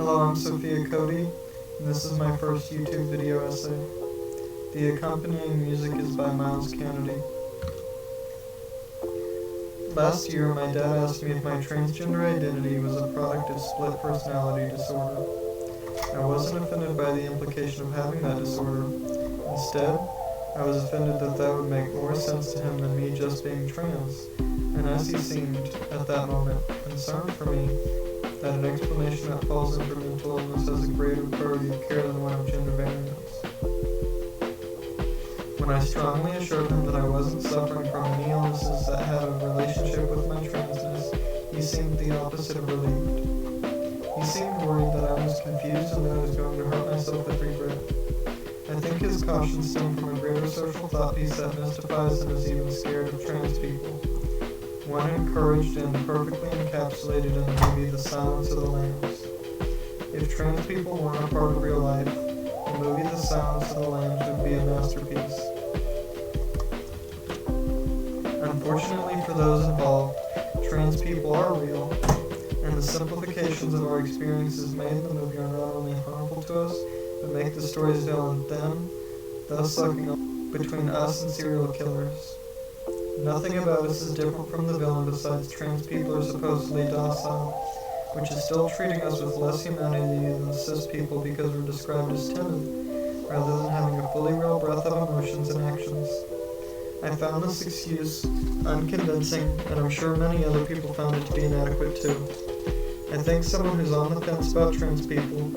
Hello, I'm Sophia Cody, and this is my first YouTube video essay. The accompanying music is by Myles Kennedy. Last year, my dad asked me if my transgender identity was a product of split personality disorder. I wasn't offended by the implication of having that disorder. Instead, I was offended that that would make more sense to him than me just being trans, and as he seemed, at that moment, concerned for me, that an explanation that falls under mental illness has a greater priority of care than one of gender variance. When I strongly assured him that I wasn't suffering from any illnesses that had a relationship with my transness, he seemed the opposite of relieved. He seemed worried that I was confused and that I was going to hurt myself with regret. I think his caution stemmed from a greater social thought piece that mystifies and is even scared of trans people. One encouraged and perfectly encapsulated in the movie The Silence of the Lambs. If trans people weren't a part of real life, the movie The Silence of the Lambs would be a masterpiece. Unfortunately for those involved, trans people are real, and the simplifications of our experiences made in the movie are not only harmful to us, but make the story's villain thin, thus sucking up between us and serial killers. Nothing about us is different from the villain besides trans people are supposedly docile, which is still treating us with less humanity than cis people because we're described as timid, rather than having a fully real breadth of emotions and actions. I found this excuse unconvincing, and I'm sure many other people found it to be inadequate too. I think someone who's on the fence about trans people,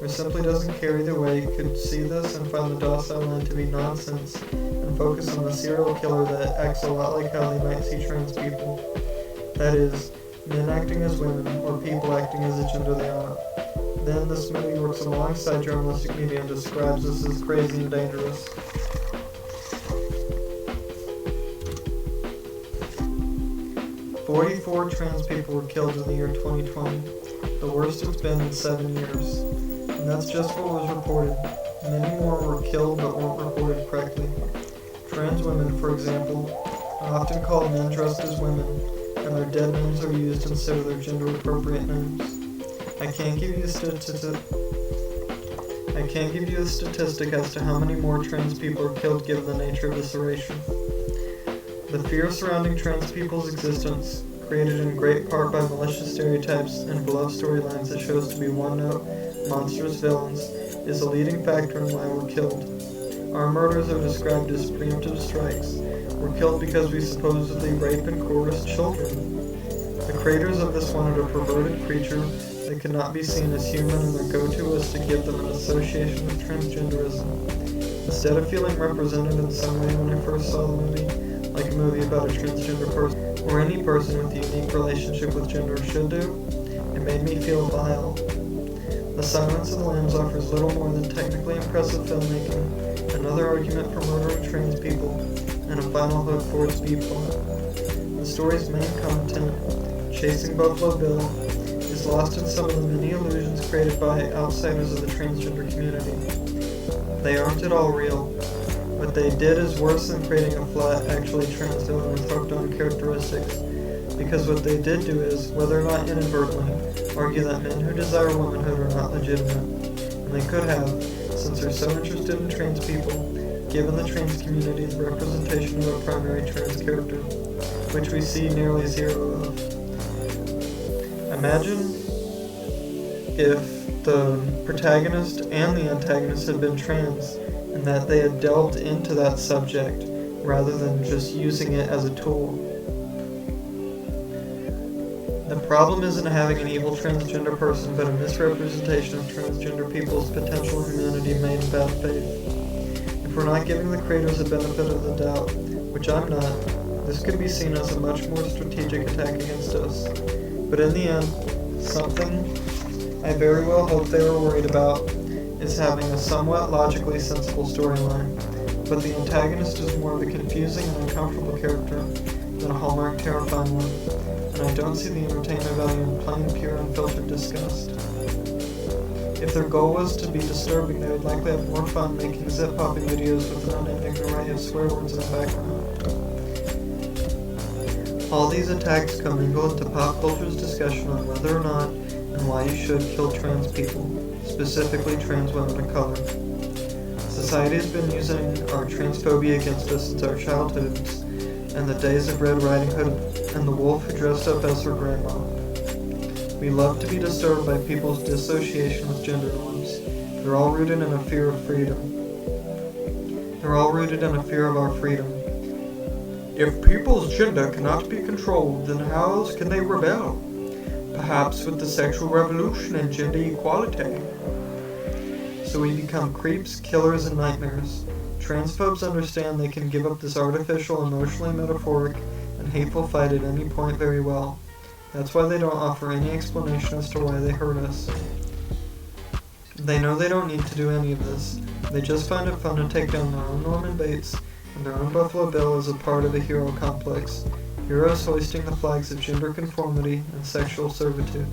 or simply doesn't care either way, could see this and find the docile line to be nonsense, and focus on the serial killer that acts a lot like how they might see trans people. That is, men acting as women, or people acting as a gender they aren't. Then this movie works alongside journalistic media and describes us as crazy and dangerous. "44 trans people were killed in the year 2020, the worst it's been in 7 years. And that's just what was reported. Many more were killed but weren't reported correctly. Trans women, for example, are often called men dressed as women, and their dead names are used instead of their gender-appropriate names. I can't give you a statistic as to how many more trans people are killed given the nature of this erasure. The fear surrounding trans people's existence, created in great part by malicious stereotypes and beloved storylines that show us to be one-note, monstrous villains, is a leading factor in why we're killed. Our murders are described as preemptive strikes. We're killed because we supposedly rape and coerce children. The creators of this wanted a perverted creature that could not be seen as human, and their go-to was to give them an association with transgenderism. Instead of feeling represented in some way when I first saw the movie, like a movie about a transgender person, or any person with a unique relationship with gender should do, it made me feel vile. The Silence of the Lambs offers little more than technically impressive filmmaking, another argument for murdering trans people, and a final hook for its B-plot. The story's main content, Chasing Buffalo Bill, is lost in some of the many illusions created by outsiders of the transgender community. They aren't at all real. What they did is worse than creating a flat, actually trans villain with hooked-on characteristics, because what they did do is, whether or not inadvertently, argue that men who desire womanhood are not legitimate, and they could have, since they're so interested in trans people, given the trans community the representation of a primary trans character, which we see nearly zero of. Imagine if the protagonist and the antagonist had been trans, and that they had delved into that subject rather than just using it as a tool. The problem isn't having an evil transgender person, but a misrepresentation of transgender people's potential humanity made in bad faith. If we're not giving the creators the benefit of the doubt, which I'm not, this could be seen as a much more strategic attack against us. But in the end, something I very well hope they were worried about is having a somewhat logically sensible storyline, but the antagonist is more of a confusing and uncomfortable character than a Hallmark terrifying one, and I don't see the entertainment value in plain, pure, unfiltered disgust. If their goal was to be disturbing, they would likely have more fun making zip-popping videos with an unending array of swear words in the background. All these attacks commingle into pop culture's discussion on whether or not and why you should kill trans people, specifically trans women of color. Society has been using our transphobia against us since our childhoods, and the days of Red Riding Hood and the wolf who dressed up as her grandma. We love to be disturbed by people's dissociation with gender norms. They're all rooted in a fear of freedom. They're all rooted in a fear of our freedom. If people's gender cannot be controlled, then how else can they rebel? Perhaps with the sexual revolution and gender equality. So we become creeps, killers, and nightmares. Transphobes understand they can give up this artificial, emotionally metaphoric, and hateful fight at any point very well. That's why they don't offer any explanation as to why they hurt us. They know they don't need to do any of this. They just find it fun to take down their own Norman Bates and their own Buffalo Bill as a part of a hero complex. Heroes hoisting the flags of gender conformity and sexual servitude.